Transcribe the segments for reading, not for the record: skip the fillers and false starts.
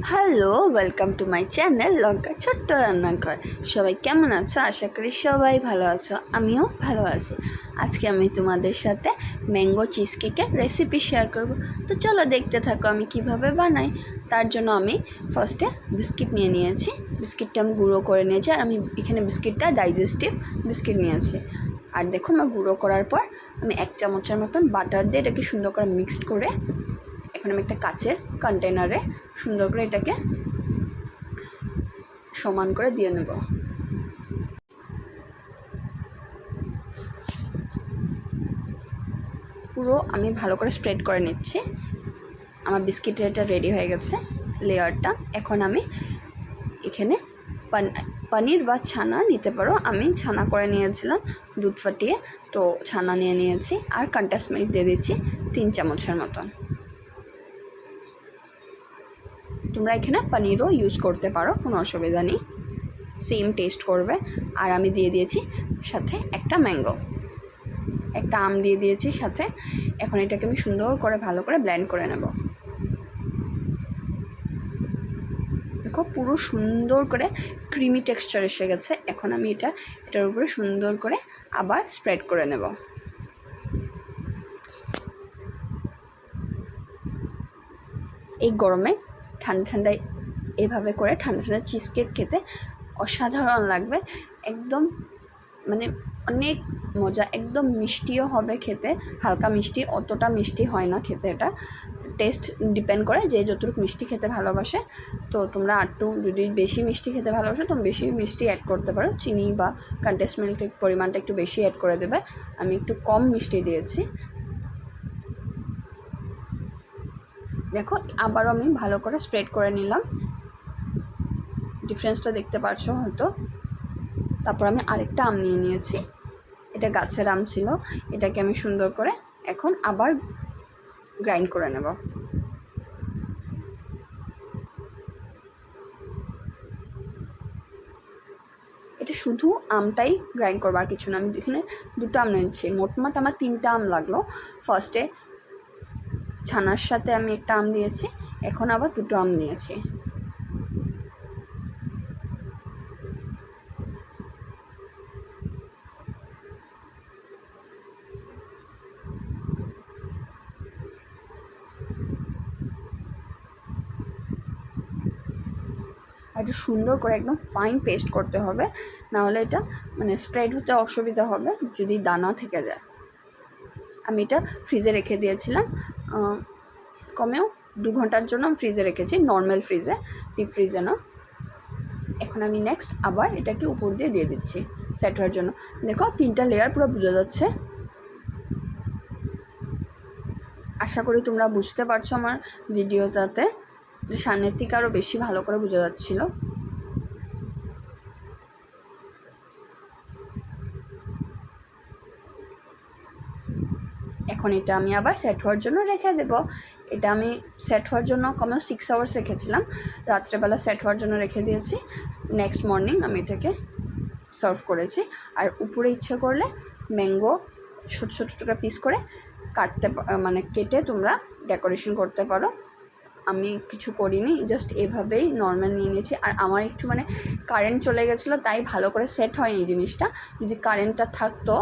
Hello, welcome to my channel লঙ্কা ছোট্ট রান্নাঘর। সবাই কেমন আছো? আশা করি সবাই ভালো আছো, আমিও ভালো আছি। আজকে আমি তোমাদের সাথে ম্যাঙ্গো চিজ কেকের রেসিপি শেয়ার করব। তো চলো দেখতে থাকো আমি কিভাবে বানাই। তার জন্য আমি ফার্স্টে বিস্কিট নিয়ে নিয়েছি। বিস্কিটটা আমি গুঁড়ো করে নিয়েছি, আর আমি এখানে বিস্কিটটা ডাইজেস্টিভ বিস্কিট নিয়েছি। আর দেখো আমার গুঁড়ো করার পর আমি 1 চামচের মতন বাটার দিয়ে এটাকে সুন্দর করে মিক্সড করে এখন আমি একটা কাচের কন্টেনারে সুন্দর করে এটাকে সমান করে দিয়ে নেব। পুরো আমি ভালো করে স্প্রেড করে নিচ্ছি। আমার বিস্কিটের এটা রেডি হয়ে গেছে লেয়ারটা। এখন আমি এখানে পনির বা ছানা নিতে পারো, আমি ছানা করে নিয়েছিলাম দুধ ফাটিয়ে, তো ছানা নিয়ে নিয়েছি। আর কন্ডেন্স মিল্ক দিয়ে দিচ্ছি 3 চামচের মতন। তোমরা এখানে পনিরও ইউজ করতে পারো, কোনো অসুবিধা নেই, সেম টেস্ট করবে। আর আমি দিয়ে দিয়েছি সাথে একটা ম্যাঙ্গো, একটা আম দিয়ে দিয়েছি সাথে। এখন এটাকে আমি সুন্দর করে ভালো করে ব্লেন্ড করে নেব। দেখো পুরো সুন্দর করে ক্রিমি টেক্সচার এসে গেছে। এখন আমি এটার উপরে সুন্দর করে আবার স্প্রেড করে নেব। এই গরমে ঠান্ডা ঠান্ডায় এভাবে করে ঠান্ডা ঠান্ডা চিজ কেক খেতে অসাধারণ লাগবে। একদম মানে অনেক মজা, একদম মিষ্টিও হবে খেতে, হালকা মিষ্টি, অতটা মিষ্টি হয় না খেতে। এটা টেস্ট ডিপেন্ড করে যে যতটুকু মিষ্টি খেতে ভালোবাসে। তো তোমরা একটু যদি বেশি মিষ্টি খেতে ভালোবাসো তো বেশি মিষ্টি অ্যাড করতে পারো, চিনি বা কন্ডেন্স মিল্কের পরিমাণটা একটু বেশি অ্যাড করে দেবে। আমি একটু কম মিষ্টি দিয়েছি। দেখো আবারও আমি ভালো করে স্প্রেড করে নিলাম, ডিফারেন্সটা দেখতে পারছো হয়তো। তারপর আমি আরেকটা আম নিয়ে নিয়েছি, এটা গাছের আম ছিল। এটাকে আমি সুন্দর করে এখন আবার গ্রাইন্ড করে নেব। এটা শুধু আমটাই গ্রাইন্ড করবো, আর কিছু না। আমি এখানে 2টো আম নিয়েছি, মোটমাট আমার 3টা আম লাগলো। ফার্স্টে ছানার সাথে আমি একটা আম দিয়েছি, এখন আবার 2টো আম নিয়েছি। একটু সুন্দর করে একদম ফাইন পেস্ট করতে হবে, নাহলে এটা মানে স্প্রেড হতে অসুবিধা হবে যদি দানা থেকে যায়। আমি এটা ফ্রিজে রেখে দিয়েছিলাম, কমেও 2 ঘন্টার জন্য আমি ফ্রিজে রেখেছি, নর্মাল ফ্রিজে, ডিপ ফ্রিজে না। এখন আমি নেক্সট আবার এটাকে উপর দিয়ে দিচ্ছি সেট হওয়ার জন্য। দেখো 3টা লেয়ার পুরো বোঝা যাচ্ছে। আশা করি তোমরা বুঝতে পারছো আমার ভিডিওটাতে, যে সামনের থেকে আরও বেশি ভালো করে বোঝা যাচ্ছিলো। এখন এটা আমি আবার সেট হওয়ার জন্য রেখে দেব। এটা আমি সেট হওয়ার জন্য কমেও 6 আওয়ার্স রেখেছিলাম, রাত্রেবেলা সেট হওয়ার জন্য রেখে দিয়েছি। নেক্সট মর্নিং আমি এটাকে সার্ভ করেছি। আর উপরে ইচ্ছে করলে ম্যাঙ্গো ছোটো ছোটো টুকরা পিস করে মানে কেটে তোমরা ডেকোরেশন করতে পারো। আমি কিছু করিনি, জাস্ট এভাবেই নর্মাল নিয়ে নিয়েছি। আর আমার একটু মানে কারেন্ট চলে গেছিলো, তাই ভালো করে সেট হয়নি জিনিসটা। যদি কারেন্টটা থাকতো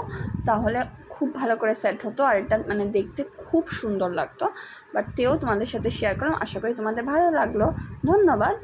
তাহলে খুব ভালো করে সেট হতো, আর এটা মানে দেখতে খুব সুন্দর লাগতো। বাট তোমাদের সাথে শেয়ার করলাম, আশা করি তোমাদের ভালো লাগলো। ধন্যবাদ।